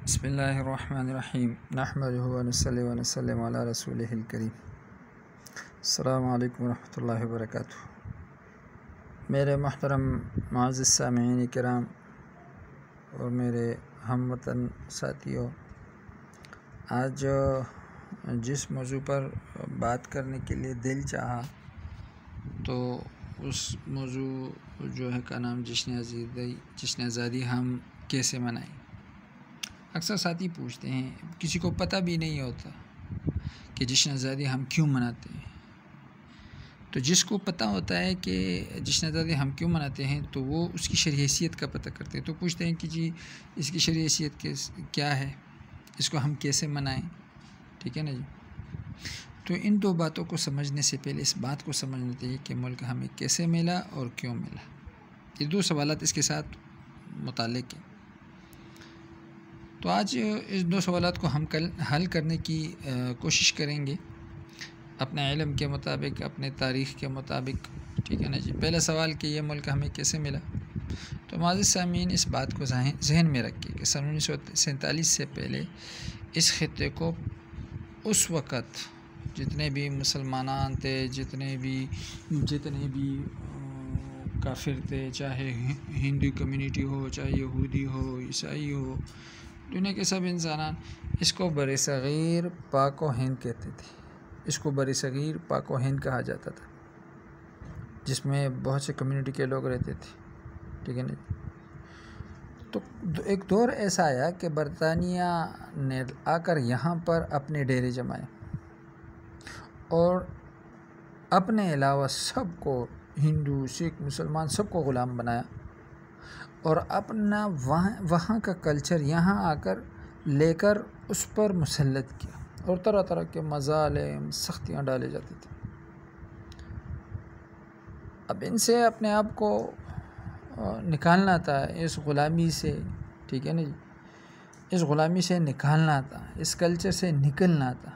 بسم اللہ الرحمن الرحیم نحمدہ ونصلی ونسلم علی رسولہ الکریم۔ السلام علیکم ورحمۃ اللہ وبرکاتہ۔ میرے محترم معزز سامعین کرام اور میرے ہم وطن ساتھیوں، آج جس موضوع پر بات کرنے کے لیے دل چاہا تو اس موضوع جو ہے کا نام جشن آزادی ہم کیسے منائیں۔ اکثر ساتھی پوچھتے ہیں، کسی کو پتہ بھی نہیں ہوتا کہ جشن آزادی ہم کیوں مناتے ہیں۔ تو جس کو پتہ ہوتا ہے کہ جشن آزادی ہم کیوں مناتے ہیں تو وہ اس کی شرعی حیثیت کا پتہ کرتے ہیں، تو پوچھتے ہیں کہ جی اس کی شرعی حیثیت کیا ہے، اس کو ہم کیسے منائیں، ٹھیک ہے نا جی۔ تو ان دو باتوں کو سمجھنے سے پہلے اس بات کو سمجھنا چاہیے کہ ملک ہمیں کیسے ملا اور کیوں ملا۔ یہ دو سوالات اس کے ساتھ متعلق ہیں۔ تو آج اس دو سوالات کو ہم حل کرنے کی کوشش کریں گے اپنے علم کے مطابق، اپنے تاریخ کے مطابق، ٹھیک ہے نا جی۔ پہلا سوال کہ یہ ملک ہمیں کیسے ملا، تو معزز سامعین اس بات کو ذہن میں رکھیں کہ سن 1947 سے پہلے اس خطے کو اس وقت جتنے بھی مسلمان تھے، جتنے بھی کافر تھے، چاہے ہندو کمیونٹی ہو، چاہے یہودی ہو، عیسائی ہو، دنیا کے سب انسانان اس کو بر صغیر پاک و ہند کہتے تھے۔ اس کو بر صغیر پاک و ہند کہا جاتا تھا، جس میں بہت سے کمیونٹی کے لوگ رہتے تھے، ٹھیک ہے نا۔ تو ایک دور ایسا آیا کہ برطانیہ نے آ کر یہاں پر اپنے ڈیرے جمائے اور اپنے علاوہ سب کو، ہندو، سکھ، مسلمان، سب کو غلام بنایا اور اپنا وہاں کا کلچر یہاں آ کر لے کر اس پر مسلط کیا اور طرح طرح کے مظالم، سختیاں ڈالے جاتے تھے۔ اب ان سے اپنے آپ کو نکالنا تھا، اس غلامی سے، ٹھیک ہے نا جی، اس غلامی سے نکالنا تھا، اس کلچر سے نکلنا تھا۔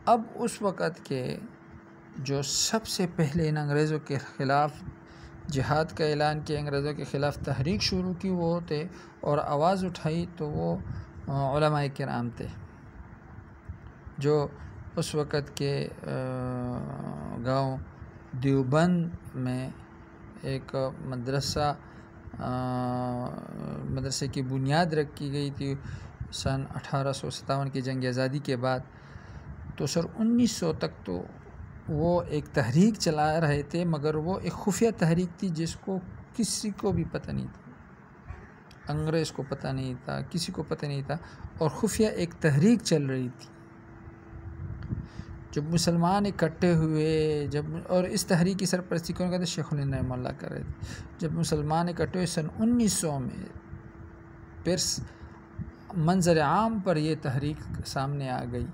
اب اس وقت کے جو سب سے پہلے ان انگریزوں کے خلاف جہاد کا اعلان کیا، انگریزوں کے خلاف تحریک شروع کی وہ تھے اور آواز اٹھائی تو وہ علماء کرام تھے، جو اس وقت کے گاؤں دیوبند میں ایک مدرسے کی بنیاد رکھی گئی تھی سن 1857 کی جنگ آزادی کے بعد۔ تو سن 1900 تک تو وہ ایک تحریک چلا رہے تھے، مگر وہ ایک خفیہ تحریک تھی جس کو کسی کو بھی پتہ نہیں تھا، انگریز کو پتہ نہیں تھا، کسی کو پتہ نہیں تھا، اور خفیہ ایک تحریک چل رہی تھی۔ جب مسلمان اکٹھے ہوئے، اور اس تحریک کی سرپرستی کون کرتے؟ شیخ الہند رحمہ اللہ کر رہے تھے۔ جب مسلمان اکٹھے ہوئے سن 1900 میں، پھر منظر عام پر یہ تحریک سامنے آ گئی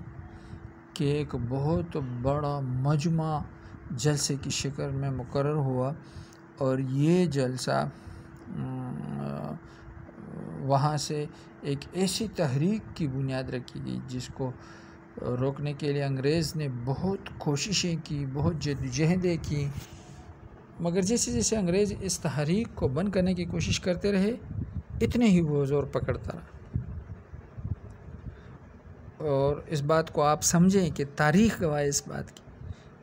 کہ ایک بہت بڑا مجمع جلسے کی شکل میں مقرر ہوا اور یہ جلسہ وہاں سے ایک ایسی تحریک کی بنیاد رکھی گئی جس کو روکنے کے لیے انگریز نے بہت کوششیں کی، بہت جدوجہدیں کی، مگر جیسے جیسے انگریز اس تحریک کو بند کرنے کی کوشش کرتے رہے، اتنے ہی وہ زور پکڑتا رہا۔ اور اس بات کو آپ سمجھیں کہ تاریخ گواہ اس بات کی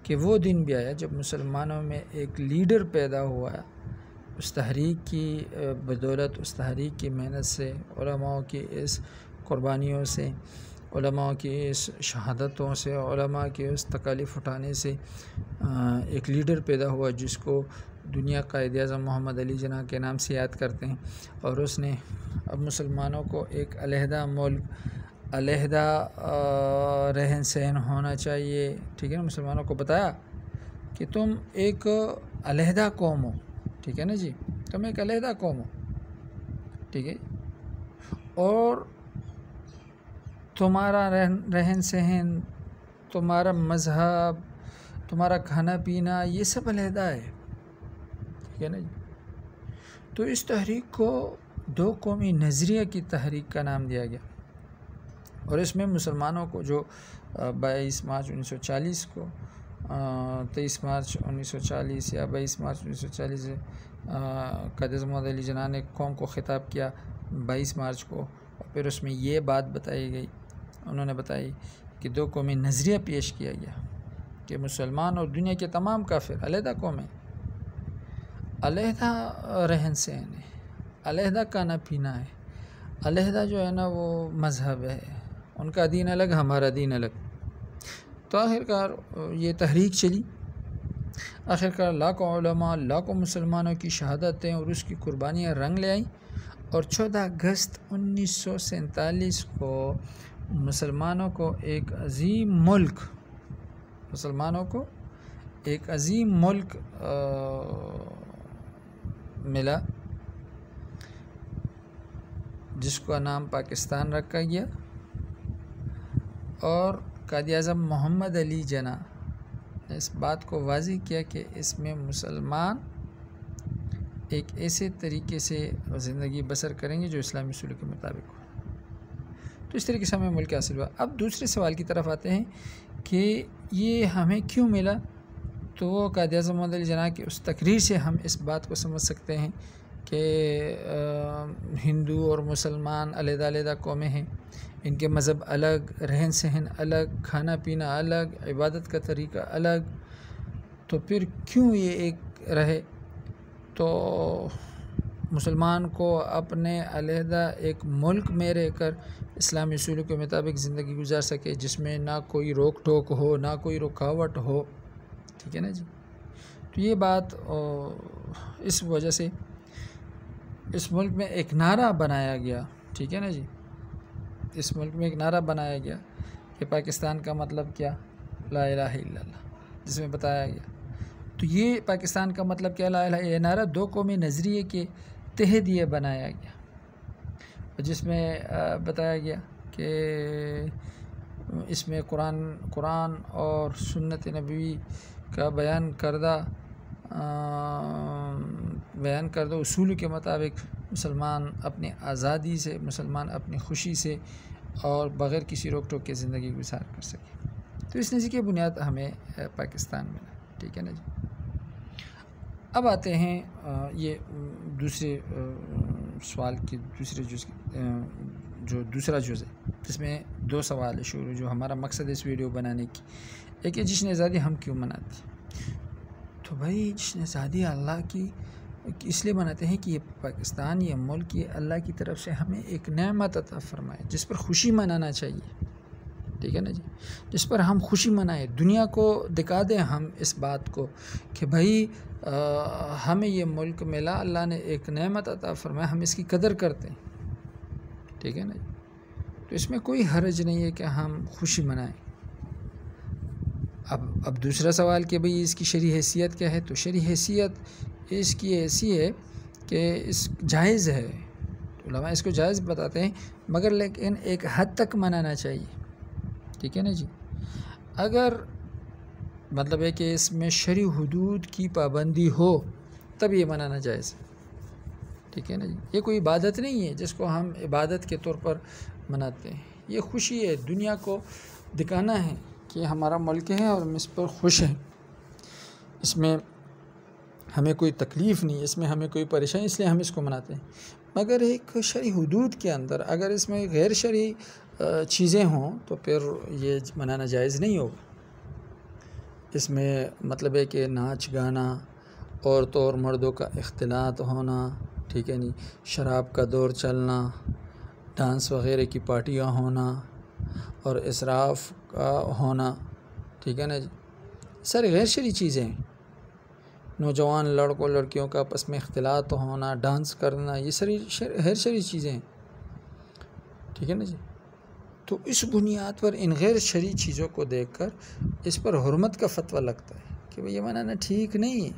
کہ وہ دن بھی آیا جب مسلمانوں میں ایک لیڈر پیدا ہوا، اس تحریک کی بدولت، اس تحریک کی محنت سے، علماء کی اس قربانیوں سے، علماء کی اس شہادتوں سے، علماء کے اس تکالیف اٹھانے سے ایک لیڈر پیدا ہوا جس کو دنیا قائد اعظم محمد علی جناح کے نام سے یاد کرتے ہیں، اور اس نے اب مسلمانوں کو ایک علیحدہ ملک، علیحدہ رہن سہن ہونا چاہیے، ٹھیک ہے نا، مسلمانوں کو بتایا کہ تم ایک علیحدہ قوم ہو، ٹھیک ہے نا جی، تم ایک علیحدہ قوم ہو، ٹھیک ہے، اور تمہارا رہن سہن، تمہارا مذہب، تمہارا کھانا پینا، یہ سب علیحدہ ہے، ٹھیک ہے نا جی۔ تو اس تحریک کو دو قومی نظریہ کی تحریک کا نام دیا گیا، اور اس میں مسلمانوں کو جو 22 مارچ 1940 کو 23 مارچ 1940 یا 22 مارچ 1940 قائد اعظم محمد علی جناح نے قوم کو خطاب کیا 22 مارچ کو، اور پھر اس میں یہ بات بتائی گئی، انہوں نے بتائی کہ 2 قومی نظریہ پیش کیا گیا کہ مسلمان اور دنیا کے تمام کافر علیحدہ قومیں، علیحدہ رہن سہن ہے، علیحدہ کھانا پینا ہے، علیحدہ جو ہے نا وہ مذہب ہے، ان کا دین الگ ہمارا دین الگ۔ تو آخرکار یہ تحریک چلی، آخرکار لاکھوں علماء، لاکھوں مسلمانوں کی شہادتیں اور اس کی قربانیاں رنگ لے آئیں، اور 14 اگست 1947 کو مسلمانوں کو ایک عظیم ملک ملا، جس کا نام پاکستان رکھا گیا، اور قائد اعظم محمد علی جناح نے اس بات کو واضح کیا کہ اس میں مسلمان ایک ایسے طریقے سے زندگی بسر کریں گے جو اسلامی اصول کے مطابق ہو۔ تو اس طریقے سے ہمیں ملک حاصل ہوا۔ اب دوسرے سوال کی طرف آتے ہیں کہ یہ ہمیں کیوں ملا؟ تو وہ قائد اعظم محمد علی جناح کی اس تقریر سے ہم اس بات کو سمجھ سکتے ہیں کہ ہندو اور مسلمان علیحدہ علیحدہ قومیں ہیں، ان کے مذہب الگ، رہن سہن الگ، کھانا پینا الگ، عبادت کا طریقہ الگ، تو پھر کیوں یہ ایک رہے؟ تو مسلمان کو اپنے علیحدہ ایک ملک میں رہ کر اسلامی اصولوں کے مطابق زندگی گزار سکے، جس میں نہ کوئی روک ٹوک ہو، نہ کوئی رکاوٹ ہو، ٹھیک ہے نا جی۔ تو یہ بات اس وجہ سے اس ملک میں ایک نعرہ بنایا گیا، ٹھیک ہے نا جی، اس ملک میں ایک نعرہ بنایا گیا کہ پاکستان کا مطلب کیا؟ لا الہ الا اللہ، جس میں بتایا گیا۔ تو یہ پاکستان کا مطلب کیا؟ لا الہ، یہ نعرہ 2 قومی نظریے کے تحت یہ بنایا گیا، جس میں بتایا گیا کہ اس میں قرآن اور سنت نبوی کا بیان کردہ اصول کے مطابق مسلمان اپنی آزادی سے، مسلمان اپنی خوشی سے اور بغیر کسی روک ٹوک کے زندگی گزار کر سکے۔ تو اس نظریے کی بنیاد ہمیں پاکستان ملا، ٹھیک ہے نا جی۔ اب آتے ہیں یہ دوسرے سوال کی دوسرے جز، جو دوسرا جز ہے، جس میں 2 سوال شروع، جو ہمارا مقصد اس ویڈیو بنانے کی۔ ایک ہے جشن آزادی ہم کیوں مناتے ہیں؟ تو بھائی جشن آزادی اللہ کی اس لیے مناتے ہیں کہ یہ پاکستان، یہ ملک، یہ اللہ کی طرف سے ہمیں ایک نعمت عطا فرمائے، جس پر خوشی منانا چاہیے، ٹھیک ہے نا جی، جس پر ہم خوشی منائیں، دنیا کو دکھا دیں ہم اس بات کو کہ بھائی ہمیں یہ ملک ملا، اللہ نے ایک نعمت عطا فرمایا، ہم اس کی قدر کرتے ہیں، ٹھیک ہے نا جی۔ تو اس میں کوئی حرج نہیں ہے کہ ہم خوشی منائیں۔ اب دوسرا سوال کہ بھئی اس کی شرعی حیثیت کیا ہے؟ تو شرعی حیثیت اس کی ایسی ہے کہ اس جائز ہے، علماء اس کو جائز بتاتے ہیں، مگر لیکن ایک حد تک منانا چاہیے، ٹھیک ہے نا جی۔ اگر مطلب ہے کہ اس میں شرعی حدود کی پابندی ہو تب یہ منانا جائز ہے، ٹھیک ہے نا جی۔ یہ کوئی عبادت نہیں ہے جس کو ہم عبادت کے طور پر مناتے ہیں، یہ خوشی ہے، دنیا کو دکھانا ہے کہ ہمارا ملک ہے اور ہم اس پر خوش ہیں، اس میں ہمیں کوئی تکلیف نہیں، اس میں ہمیں کوئی پریشانی، اس لیے ہم اس کو مناتے ہیں۔ مگر ایک شرعی حدود کے اندر اگر اس میں غیر شرعی چیزیں ہوں تو پھر یہ منانا جائز نہیں ہوگا۔ اس میں مطلب ہے کہ ناچ گانا، عورتوں اور مردوں کا اختلاط ہونا، ٹھیک ہے نہیں، شراب کا دور چلنا، ڈانس وغیرہ کی پارٹیاں ہونا اور اسراف کا ہونا، ٹھیک ہے نا جی، سارے غیر شرعی چیزیں ہیں۔ نوجوان لڑکوں لڑکیوں کا آپس میں اختلاط ہونا، ڈانس کرنا، یہ ساری غیر شرعی چیزیں ہیں، ٹھیک ہے نا جی۔ تو اس بنیاد پر ان غیر شرعی چیزوں کو دیکھ کر اس پر حرمت کا فتویٰ لگتا ہے کہ بھئی یہ منانا ٹھیک نہیں ہے۔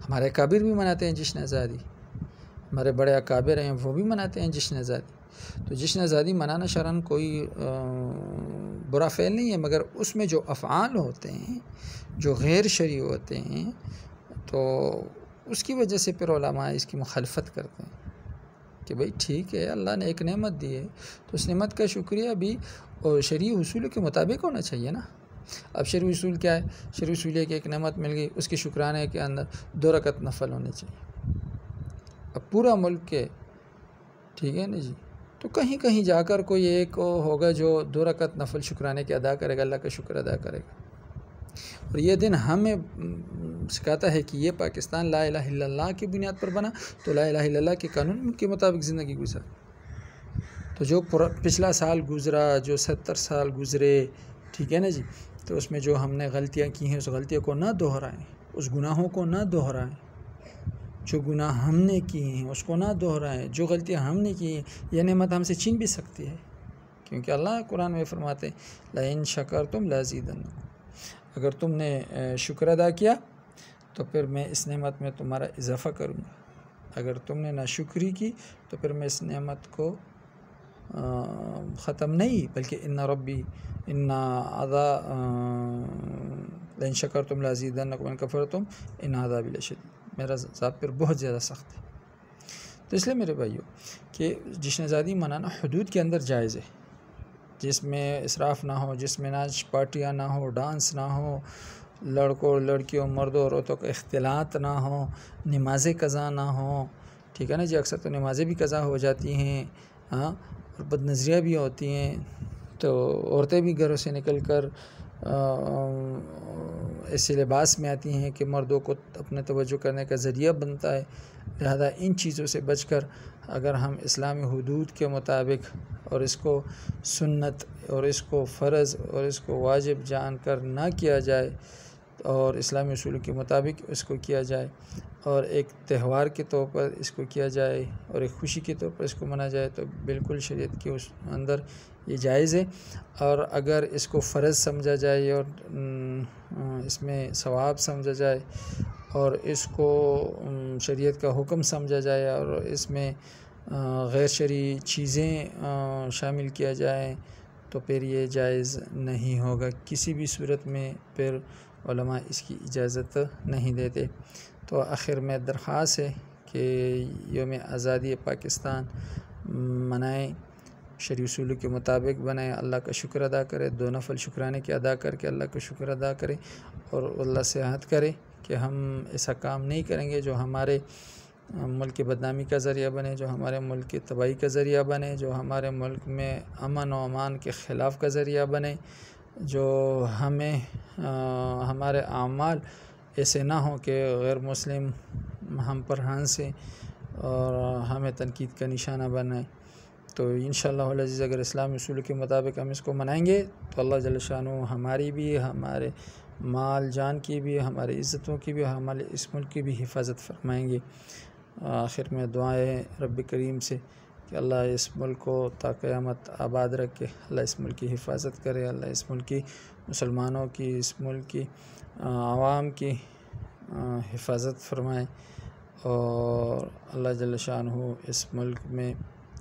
ہمارے اکابر بھی مناتے ہیں جشن آزادی، ہمارے بڑے اکابر ہیں وہ بھی مناتے ہیں جشن آزادی۔ تو جشن آزادی منانا شرعاً کوئی برا فعل نہیں ہے، مگر اس میں جو افعال ہوتے ہیں جو غیر شرعی ہوتے ہیں تو اس کی وجہ سے پھر علماء اس کی مخالفت کرتے ہیں کہ بھئی ٹھیک ہے، اللہ نے ایک نعمت دی ہے تو اس نعمت کا شکریہ بھی شرعی اصول کے مطابق ہونا چاہیے نا۔ اب شرعی اصول کیا ہے؟ شرعی اصول ہے کہ ایک نعمت مل گئی، اس کے شکرانے کے اندر 2 رکعت نفل ہونے چاہیے۔ اب پورا ملک کے ٹھیک ہے نا جی. تو کہیں کہیں جا کر کوئی ایک ہوگا جو 2 رکعت نفل شکرانے کے ادا کرے گا، اللہ کا شکر ادا کرے گا. اور یہ دن ہمیں سکھاتا ہے کہ یہ پاکستان لا الہ الا اللہ کی بنیاد پر بنا، تو لا الہ الا اللہ کے قانون کے مطابق زندگی گزار. تو جو پچھلا سال گزرا، جو 70 سال گزرے، ٹھیک ہے نا جی، تو اس میں جو ہم نے غلطیاں کی ہیں اس غلطیوں کو نہ دہرائیں، اس گناہوں کو نہ دہرائیں. جو گناہ ہم نے کیے ہیں اس کو نہ دہرائیں. جو غلطیاں ہم نے کی ہیں یہ نعمت ہم سے چھین بھی سکتی ہے، کیونکہ اللہ قرآن میں فرماتے ہیں لَإِن شَكَرْتُمْ لَأَزِيدَنَّكُمْ، اگر تم نے شکر ادا کیا تو پھر میں اس نعمت میں تمہارا اضافہ کروں گا. اگر تم نے ناشکری کی تو پھر میں اس نعمت کو ختم نہیں، بلکہ لَإِن شَكَرْتُمْ لَأَزِيدَنَّكُمْ وَإِن كَفَرْتُمْ إِنَّ عَذَابِي لَشَدِيدٌ، میرا عذاب پھر بہت زیادہ سخت ہے. تو اس لیے میرے بھائیوں کہ جشن آزادی منانا حدود کے اندر جائز ہے، جس میں اسراف نہ ہو، جس میں ناچ پارٹیاں نہ ہو، ڈانس نہ ہو، لڑکوں لڑکیوں مردوں عورتوں کا اختلاط نہ ہو، نمازیں قضا نہ ہوں. ٹھیک ہے نا جی، اکثر تو نمازیں بھی قضا ہو جاتی ہیں، ہاں، اور بد نظریاں بھی ہوتی ہیں. تو عورتیں بھی گھروں سے نکل کر ایسے لباس میں آتی ہیں کہ مردوں کو اپنے توجہ کرنے کا ذریعہ بنتا ہے. لہذا ان چیزوں سے بچ کر اگر ہم اسلامی حدود کے مطابق اور اس کو سنت اور اس کو فرض اور اس کو واجب جان کر نہ کیا جائے اور اسلامی اصول کے مطابق اس کو کیا جائے اور ایک تہوار کے طور پر اس کو کیا جائے اور ایک خوشی کے طور پر اس کو منایا جائے، تو بالکل شریعت کے اس اندر یہ جائز ہے. اور اگر اس کو فرض سمجھا جائے اور اس میں ثواب سمجھا جائے اور اس کو شریعت کا حکم سمجھا جائے اور اس میں غیر شرعی چیزیں شامل کیا جائیں تو پھر یہ جائز نہیں ہوگا کسی بھی صورت میں. پھر علماء اس کی اجازت نہیں دیتے. تو آخر میں درخواست ہے کہ یوم آزادی پاکستان منائیں، شرعی اصول کے مطابق بنائیں، اللہ کا شکر ادا کرے، 2 نفل شکرانے کے ادا کر کے اللہ کا شکر ادا کرے اور اللہ سے عہد کرے کہ ہم ایسا کام نہیں کریں گے جو ہمارے ملک کی بدنامی کا ذریعہ بنے، جو ہمارے ملک کی تباہی کا ذریعہ بنے، جو ہمارے ملک میں امن و امان کے خلاف کا ذریعہ بنے، جو ہمیں ہمارے اعمال ایسے نہ ہوں کہ غیر مسلم ہم پر ہنسیں اور ہمیں تنقید کا نشانہ بنائیں. تو انشاءاللہ العزیز اگر اسلامی اصول کے مطابق ہم اس کو منائیں گے تو اللہ جل شانہ ہماری بھی، ہمارے مال جان کی بھی، ہمارے عزتوں کی بھی، ہمارے اس ملک کی بھی حفاظت فرمائیں گے. آخر میں دعائیں رب کریم سے کہ اللہ اس ملک کو تا قیامت آباد رکھے، اللہ اس ملک کی حفاظت کرے، اللہ اس ملک کی مسلمانوں کی، اس ملک کی عوام کی حفاظت فرمائے اور اللہ جل شانہ اس ملک میں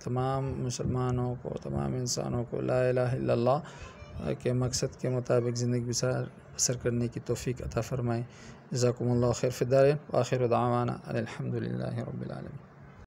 تمام مسلمانوں کو، تمام انسانوں کو لا الہ الا اللہ کے مقصد کے مطابق زندگی بسر کرنے کی توفیق عطا فرمائے. جزاکم اللہ خیر فی الدارین وآخر دعوانا الحمد للہ رب العالمین.